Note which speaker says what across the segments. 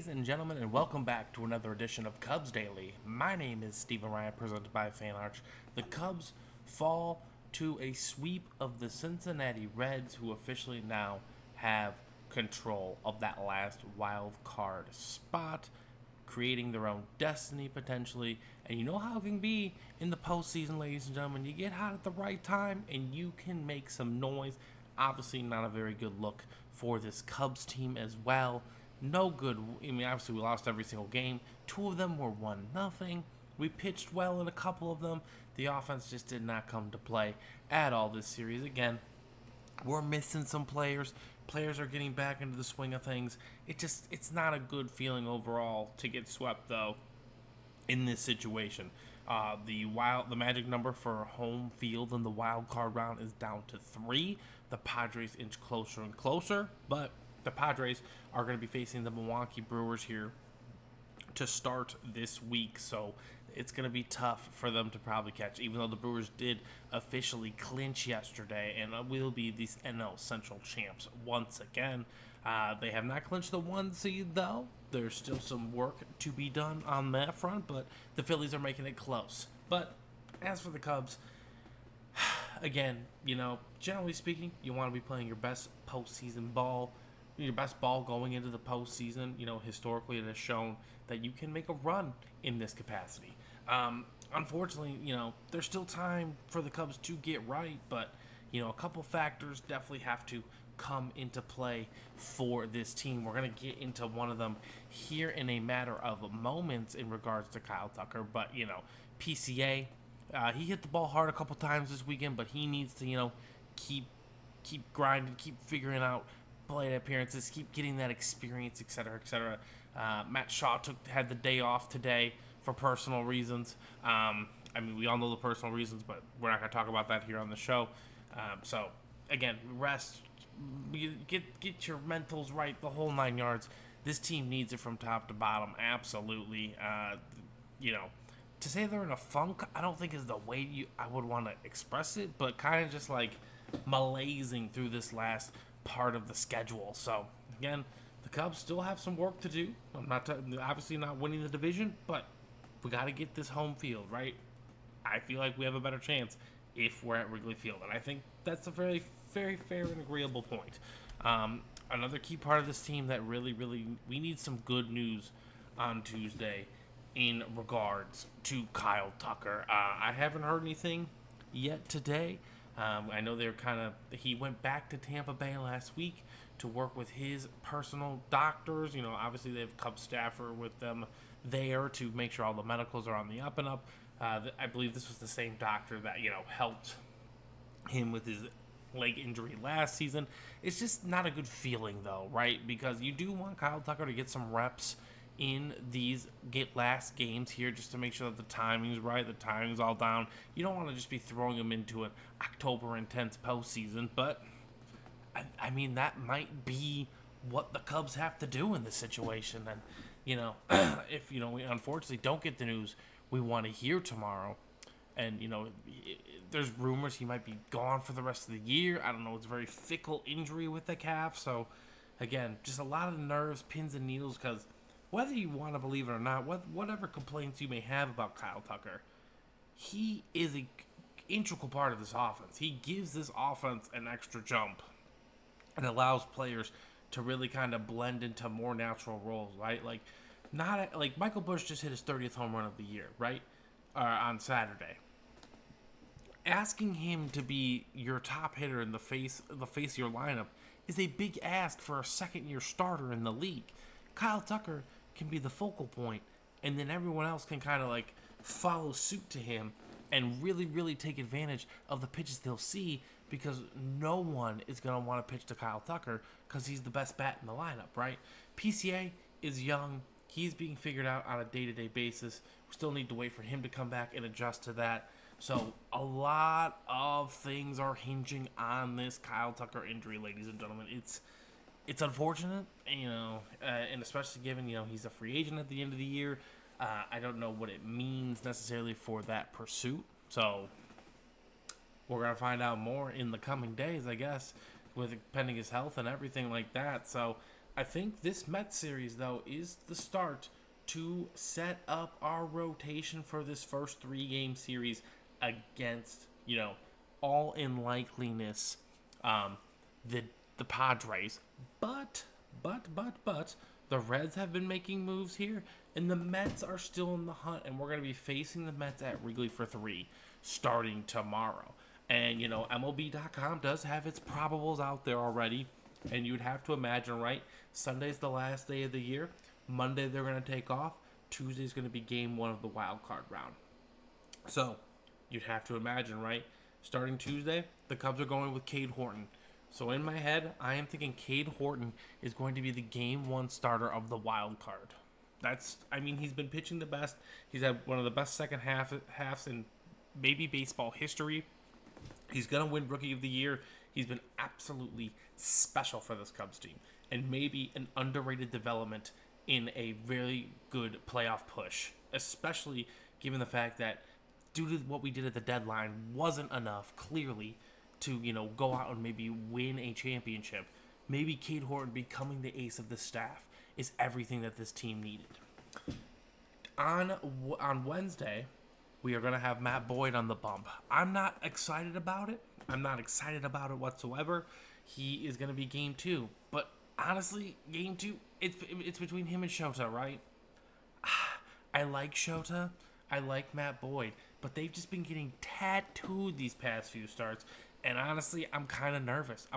Speaker 1: Ladies and gentlemen, and welcome back to another edition of Cubs Daily. My name is Stephen Ryan, presented by Fan Arch. The Cubs fall to a sweep of the Cincinnati Reds, who officially now have control of that last wild card spot, creating their own destiny potentially. And you know how it can be in the postseason, ladies and gentlemen. You get hot at the right time and you can make some noise. Obviously, not a very good look for this Cubs team as well. No good. I mean, obviously, we lost every single game. Two of them were 1-0. We pitched well in a couple of them. The offense just did not come to play at all this series. Again, we're missing some players. Players are getting back into the swing of things. It's not a good feeling overall to get swept, though, in this situation. The magic number for home field in the wild card round is down to 3. The Padres inch closer and closer, but the Padres are going to be facing the Milwaukee Brewers here to start this week, so it's going to be tough for them to probably catch, even though the Brewers did officially clinch yesterday and will be the NL Central champs once again. They have not clinched the 1 seed, though. There's still some work to be done on that front, but the Phillies are making it close. But as for the Cubs, again, generally speaking, you want to be playing your best postseason ball, your best ball going into the postseason. Historically, it has shown that you can make a run in this capacity. Unfortunately, there's still time for the Cubs to get right, but, a couple factors definitely have to come into play for this team. We're going to get into one of them here in a matter of moments in regards to Kyle Tucker, but, PCA, he hit the ball hard a couple times this weekend, but he needs to, keep grinding, keep figuring out plate appearances, keep getting that experience, etc., etc. Matt Shaw had the day off today for personal reasons. We all know the personal reasons, but we're not going to talk about that here on the show. So, again, rest, get your mentals right, the whole 9 yards. This team needs it from top to bottom, absolutely. To say they're in a funk, I don't think is the way I would want to express it, but kind of just like malaising through this last part of the schedule. So, again, the Cubs still have some work to do. I'm obviously not winning the division, but we got to get this home field, right? I feel like we have a better chance if we're at Wrigley Field, and I think that's a very, very fair and agreeable point. Another key part of this team that really, really, we need some good news on Tuesday in regards to Kyle Tucker. I haven't heard anything yet today. I know he went back to Tampa Bay last week to work with his personal doctors. Obviously they have Cubs staffer with them there to make sure all the medicals are on the up and up. I believe this was the same doctor that, helped him with his leg injury last season. It's just not a good feeling, though, right? Because you do want Kyle Tucker to get some reps in these last games here, just to make sure that the timing's right, the timing's all down. You don't want to just be throwing him into an October intense postseason, but that might be what the Cubs have to do in this situation. And if we unfortunately don't get the news we want to hear tomorrow, and there's rumors he might be gone for the rest of the year. I don't know. It's a very fickle injury with the calf, so again, just a lot of nerves, pins and needles, because whether you want to believe it or not, whatever complaints you may have about Kyle Tucker, he is an integral part of this offense. He gives this offense an extra jump and allows players to really kind of blend into more natural roles, right? Not like Michael Busch just hit his 30th home run of the year, right? On Saturday. Asking him to be your top hitter in the face of your lineup is a big ask for a second-year starter in the league. Kyle Tucker can be the focal point, and then everyone else can kind of follow suit to him and really, really take advantage of the pitches they'll see, because no one is going to want to pitch to Kyle Tucker because he's the best bat in the lineup, right? PCA is young. He's being figured out on a day-to-day basis. We still need to wait for him to come back and adjust to that. So a lot of things are hinging on this Kyle Tucker injury, ladies and gentlemen. It's unfortunate, and especially given, he's a free agent at the end of the year. I don't know what it means necessarily for that pursuit. So we're going to find out more in the coming days, I guess, with pending his health and everything like that. So I think this Mets series, though, is the start to set up our rotation for this first 3 game series against, all in likeliness, um, the the Padres. But the Reds have been making moves here, and the Mets are still in the hunt, and we're going to be facing the Mets at Wrigley for 3 starting tomorrow. And MLB.com does have its probables out there already, and you'd have to imagine, right? Sunday's the last day of the year. Monday they're going to take off. Tuesday's going to be game 1 of the wild card round. So you'd have to imagine, right? Starting Tuesday, the Cubs are going with Cade Horton. So in my head, I am thinking Cade Horton is going to be the game 1 starter of the wild card. He's been pitching the best. He's had one of the best second halves in maybe baseball history. He's going to win Rookie of the Year. He's been absolutely special for this Cubs team, and maybe an underrated development in a very good playoff push, especially given the fact that due to what we did at the deadline wasn't enough, clearly, to go out and maybe win a championship. Maybe Cade Horton becoming the ace of the staff is everything that this team needed. On Wednesday, we are going to have Matt Boyd on the bump. I'm not excited about it. I'm not excited about it whatsoever. He is going to be game 2. But honestly, game 2, it's between him and Shota, right? I like Shota. I like Matt Boyd. But they've just been getting tattooed these past few starts. And honestly, I'm kind of nervous.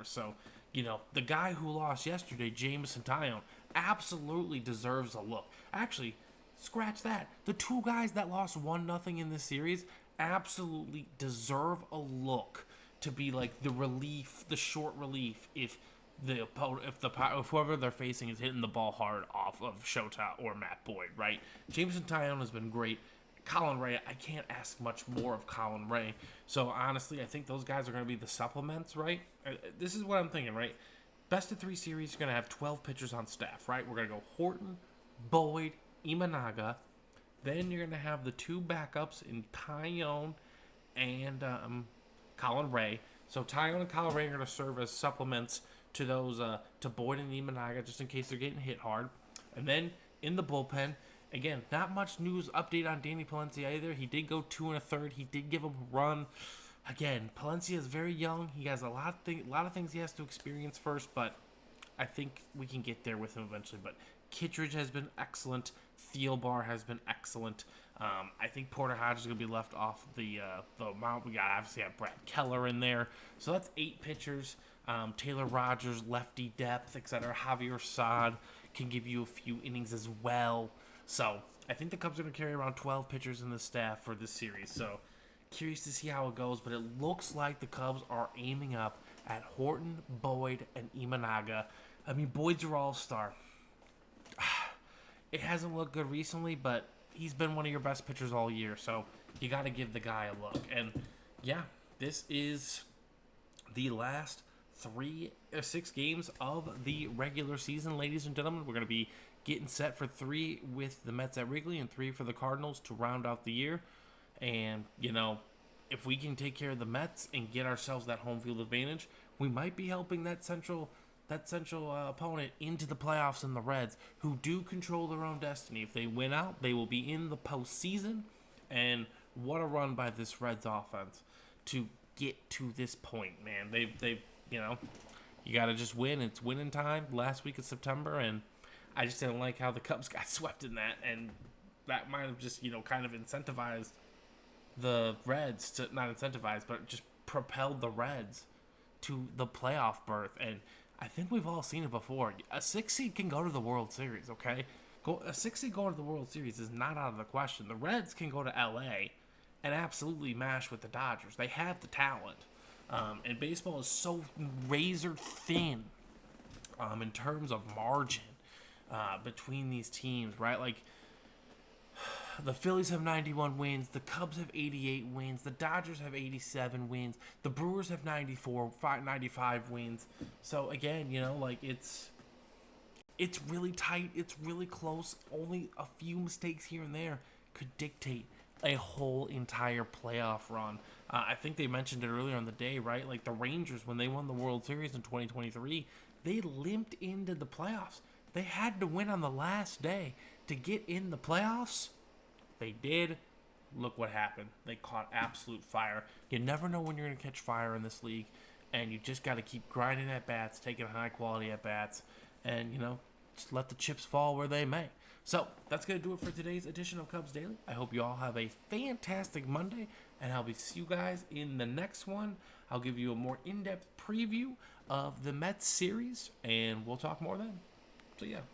Speaker 1: So, the guy who lost yesterday, Jameson Taillon, absolutely deserves a look. Actually, scratch that. The 2 guys that lost 1-0 in this series absolutely deserve a look to be like the relief, the short relief if whoever they're facing is hitting the ball hard off of Shota or Matt Boyd, right? Jameson Taillon has been great. Colin Ray, I can't ask much more of Colin Ray. So honestly, I think those guys are going to be the supplements, right? This is what I'm thinking, right? Best of 3 series, you're going to have 12 pitchers on staff, right? We're going to go Horton, Boyd, Imanaga. Then you're going to have the 2 backups in Taillon and Colin Ray. So Taillon and Colin Ray are going to serve as supplements to those to Boyd and Imanaga, just in case they're getting hit hard. And then in the bullpen, again, not much news update on Danny Palencia either. He did go 2 1/3. He did give up a run. Again, Palencia is very young. He has a lot of things he has to experience first, but I think we can get there with him eventually. But Kittredge has been excellent. Thielbar has been excellent. I think Porter Hodge is going to be left off the mound. We got obviously have Brad Keller in there. So that's 8 pitchers. Taylor Rogers, lefty depth, etc. Javier Saad can give you a few innings as well. So I think the Cubs are going to carry around 12 pitchers in the staff for this series. So curious to see how it goes, but it looks like the Cubs are aiming up at Horton, Boyd, and Imanaga. Boyd's your all-star. It hasn't looked good recently, but he's been one of your best pitchers all year, so you got to give the guy a look. And yeah, this is the last 6 games of the regular season, ladies and gentlemen. We're going to be getting set for 3 with the Mets at Wrigley and 3 for the Cardinals to round out the year. And, if we can take care of the Mets and get ourselves that home field advantage, we might be helping that central opponent into the playoffs in the Reds, who do control their own destiny. If they win out, they will be in the postseason. And what a run by this Reds offense to get to this point, man. They've you got to just win. It's winning time last week of September, and I just didn't like how the Cubs got swept in that, and that might have just, kind of incentivized the Reds to, not incentivized, but just propelled the Reds to the playoff berth. And I think we've all seen it before. A 6 seed can go to the World Series, okay? A 6 seed going to the World Series is not out of the question. The Reds can go to LA and absolutely mash with the Dodgers. They have the talent. And baseball is so razor thin in terms of margin between these teams, right? Like, the Phillies have 91 wins, the Cubs have 88 wins, the Dodgers have 87 wins, the Brewers have 95 wins. So again, it's really tight, it's really close. Only a few mistakes here and there could dictate a whole entire playoff run. I think they mentioned it earlier in the day, right? Like the Rangers, when they won the World Series in 2023, They limped into the playoffs. They had to win on the last day to get in the playoffs. They did. Look what happened. They caught absolute fire. You never know when you're going to catch fire in this league, and you just got to keep grinding at bats, taking high quality at bats, and, just let the chips fall where they may. So that's going to do it for today's edition of Cubs Daily. I hope you all have a fantastic Monday, and I'll see you guys in the next one. I'll give you a more in-depth preview of the Mets series, and we'll talk more then. So yeah,